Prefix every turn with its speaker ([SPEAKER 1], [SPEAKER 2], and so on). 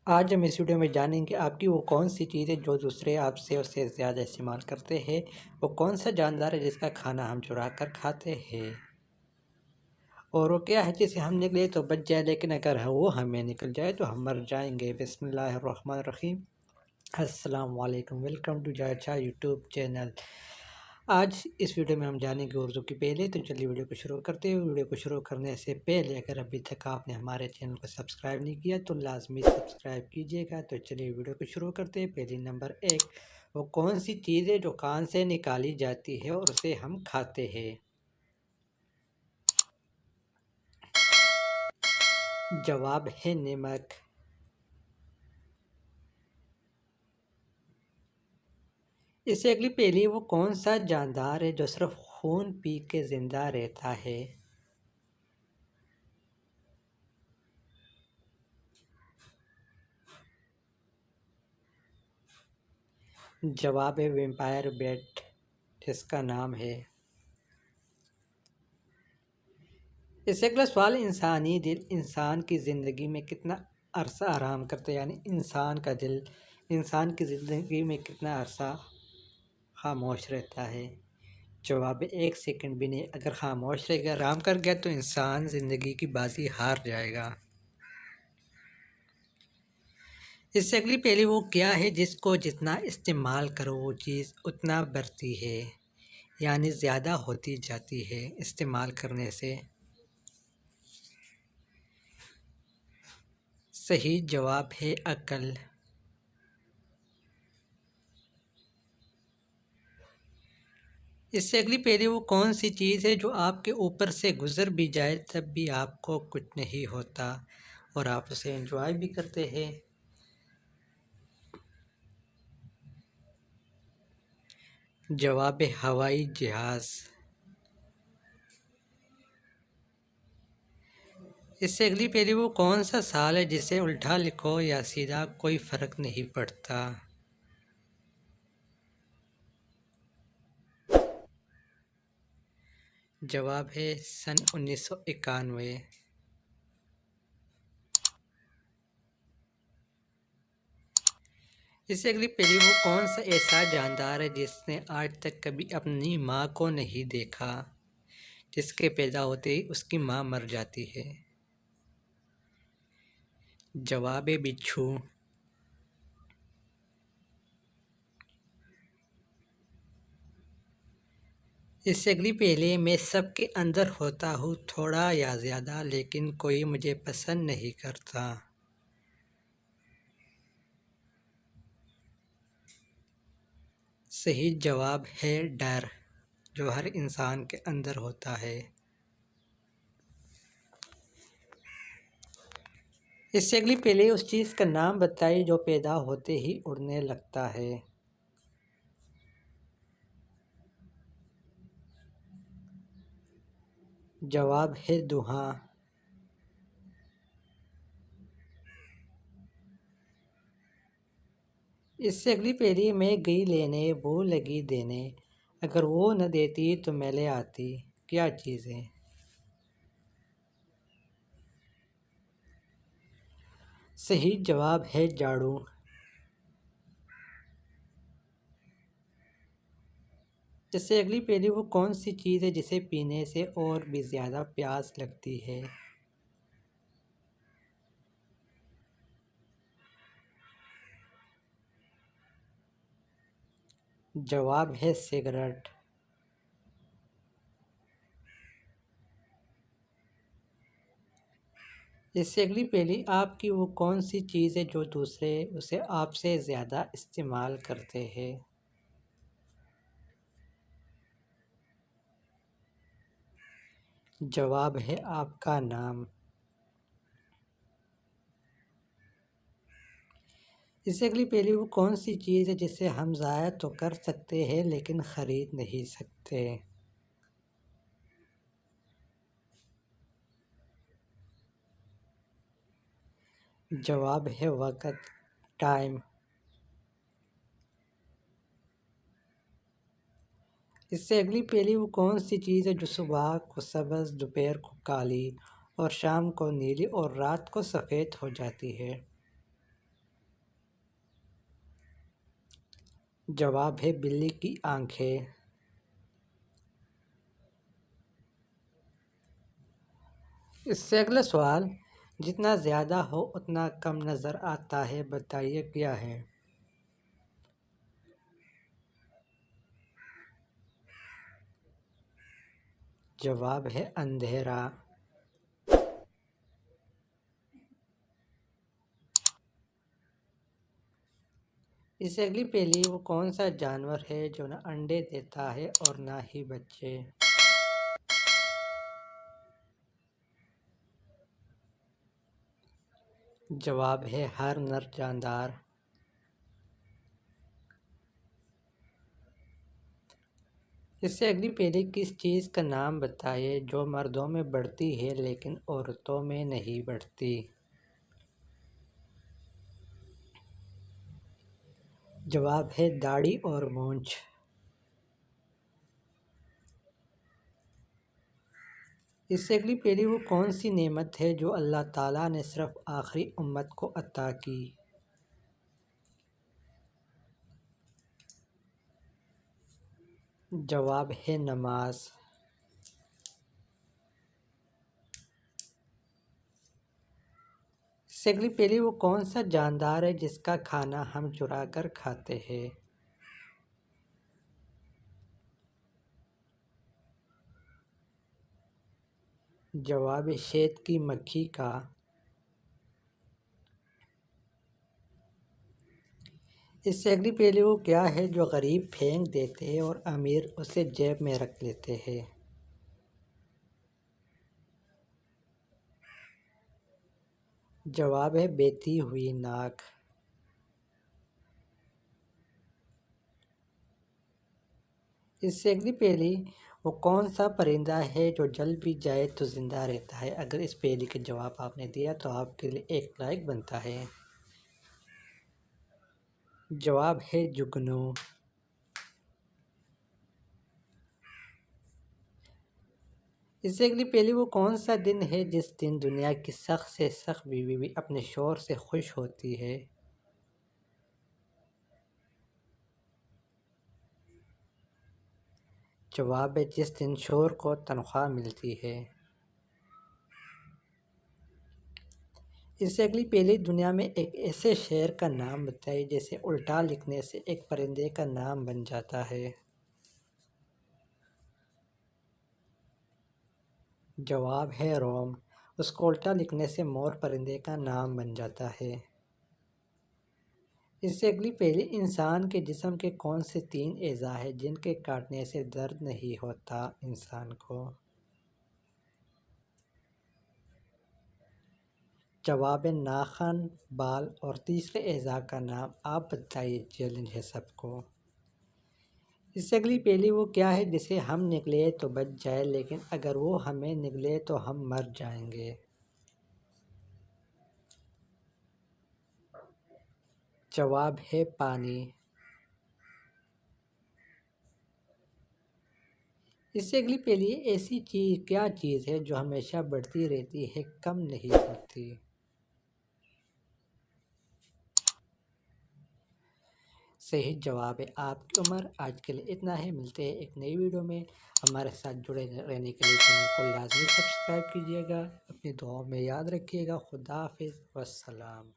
[SPEAKER 1] آج ہم اس ویڈیو میں جانیں گے آپ کی وہ کون سی چیز ہے جو دوسرے آپ سے اس سے زیادہ استعمال کرتے ہیں۔ وہ کون سا جاندار ہے جس کا کھانا ہم چرا کر کھاتے ہیں، اور وہ کیا ہے جسے ہم نکلے تو بچ جائے لیکن اگر وہ ہمیں نکل جائے تو ہم مر جائیں گے۔ بسم اللہ الرحمن الرحیم۔ السلام علیکم، welcome to Javed Shah YouTube channel. آج اس ویڈیو میں ہم جانیں گے اردو کی پہلے، تو چلیے ویڈیو کو شروع کرتے ہیں۔ ویڈیو کو شروع کرنے سے پہلے اگر ابھی تک آپ نے ہمارے چینل کو سبسکرائب نہیں کیا تو لازمی سبسکرائب کیجیے گا۔ تو چلیے ویڈیو کو شروع کرتے ہیں۔ پہلی نمبر 1، وہ کون سی چیز ہے جو کان سے نکالی جاتی ہے اور اسے ہم کھاتے ہیں؟ جواب ہے نمک۔ اس سے اگلی پہلی، وہ کون سا جاندار ہے جو صرف خون پی کے زندہ رہتا ہے؟ جواب ہے ویمپائر بیٹ، جس کا نام ہے۔ اس سے اگلا سوال، انسانی دل انسان کی زندگی میں کتنا عرصہ آرام کرتا ہے؟ یعنی انسان کا دل انسان کی زندگی میں کتنا عرصہ خاموش رہتا ہے؟ جواب ہے 1 سیکنڈ بھی نہیں۔ اگر خاموش رہ گیا، آرام کر گیا تو انسان زندگی کی بازی ہار جائے گا۔ اس سے اگلی پہلی، وہ کیا ہے جس کو جتنا استعمال کرو وہ چیز اتنا بڑھتی ہے، یعنی زیادہ ہوتی جاتی ہے استعمال کرنے سے؟ صحیح جواب ہے عقل۔ اس سے اگلی پہلی، وہ کون سی چیز ہے جو آپ کے اوپر سے گزر بھی جائے تب بھی آپ کو کچھ نہیں ہوتا اور آپ اسے انجوائے بھی کرتے ہیں؟ جواب ہے ہوائی جہاز۔ اس سے اگلی پہلی، وہ کون سا سال ہے جسے الٹا لکھو یا سیدھا کوئی فرق نہیں پڑتا؟ جواب ہے سن 1991۔ اس سے اگلی پہلی، وہ کون سا ایسا جاندار ہے جس نے آج تک کبھی اپنی ماں کو نہیں دیکھا، جس کے پیدا ہوتے ہی اس کی ماں مر جاتی ہے؟ جواب ہے بچھو۔ اس سے اگلی پہلی، میں سب کے اندر ہوتا ہوں تھوڑا یا زیادہ، لیکن کوئی مجھے پسند نہیں کرتا۔ صحیح جواب ہے ڈر، جو ہر انسان کے اندر ہوتا ہے۔ اس سے اگلی پہلی، اس چیز کا نام بتائی جو پیدا ہوتے ہی اڑنے لگتا ہے۔ جواب ہے دھواں۔ اس سے اگلی پہلی، میں گئی لینے وہ لگی دینے، اگر وہ نہ دیتی تو میں لے آتی، کیا چیز ہے؟ صحیح جواب ہے جھاڑو۔ اس سے اگلی پہلی، وہ کون سی چیز ہے جسے پینے سے اور بھی زیادہ پیاس لگتی ہے؟ جواب ہے سگریٹ۔ اس سے اگلی پہلی، آپ کی وہ کون سی چیز ہے جو دوسرے اسے آپ سے زیادہ استعمال کرتے ہیں؟ جواب ہے آپ کا نام۔ اس سے اگلی پہلی، وہ کون سی چیز ہے جسے ہم ضائع تو کر سکتے ہیں لیکن خرید نہیں سکتے؟ جواب ہے وقت، ٹائم۔ اس سے اگلی پہلی، وہ کون سی چیز ہے جو صبح کو سبز، دوپہر کو کالی اور شام کو نیلی اور رات کو سفید ہو جاتی ہے؟ جواب ہے بلی کی آنکھیں۔ اس سے اگلا سوال، جتنا زیادہ ہو اتنا کم نظر آتا ہے، بتائیے کیا ہے؟ جواب ہے اندھیرا۔ اس سے اگلی پہلی، وہ کون سا جانور ہے جو نہ انڈے دیتا ہے اور نہ ہی بچے؟ جواب ہے ہر نر جاندار۔ اس سے اگلی پہلی، کس چیز کا نام بتائیے جو مردوں میں بڑھتی ہے لیکن عورتوں میں نہیں بڑھتی؟ جواب ہے داڑھی اور مونچھ۔ اس سے اگلی پہلی، وہ کون سی نعمت ہے جو اللہ تعالیٰ نے صرف آخری امت کو عطا کی؟ جواب ہے نماز۔ اس سے اگلی پہلی، وہ کون سا جاندار ہے جس کا کھانا ہم چرا کر کھاتے ہیں؟ جواب شہد کی مکھی کا۔ اس سے اگلی پہلی، وہ کیا ہے جو غریب پھینک دیتے ہیں اور امیر اسے جیب میں رکھ لیتے ہیں؟ جواب ہے بیتی ہوئی ناک۔ اس سے اگلی پہلی، وہ کون سا پرندہ ہے جو جل بھی جائے تو زندہ رہتا ہے؟ اگر اس پہلی کا جواب آپ نے دیا تو آپ کے لیے 1 لائک بنتا ہے۔ جواب ہے جگنو۔ اس سے اگلی پہلی، وہ کون سا دن ہے جس دن دنیا کی سخت سے سخت بیوی بھی اپنے شوہر سے خوش ہوتی ہے؟ جواب ہے جس دن شوہر کو تنخواہ ملتی ہے۔ اس سے اگلی پہلی، دنیا میں ایک ایسے شہر کا نام بتائیے جسے الٹا لکھنے سے ایک پرندے کا نام بن جاتا ہے۔ جواب ہے روم۔ اس کو الٹا لکھنے سے مور پرندے کا نام بن جاتا ہے۔ اس سے اگلی پہلی، انسان کے جسم کے کون سے 3 اعضاء ہیں جن کے کاٹنے سے درد نہیں ہوتا انسان کو؟ جواب ہے ناخن، بال اور تیسرے اعضاء کا نام آپ بتائیے، چیلنج ہے سب کو۔ اس سے اگلی پہلی، وہ کیا ہے جسے ہم نگلے تو بچ جائے لیکن اگر وہ ہمیں نگلے تو ہم مر جائیں گے؟ جواب ہے پانی۔ اس سے اگلی پہلی، ایسی چیز کیا چیز ہے جو ہمیشہ بڑھتی رہتی ہے کم نہیں ہوتی؟ صحیح جواب ہے آپ کی عمر۔ آج کے لیے اتنا ہے، ملتے ہیں ایک نئی ویڈیو میں۔ ہمارے ساتھ جڑے رہنے کے لیے چینل کو لازمی سبسکرائب کیجیے گا، اپنی دعاؤں میں یاد رکھیے گا۔ خدا حافظ، والسلام۔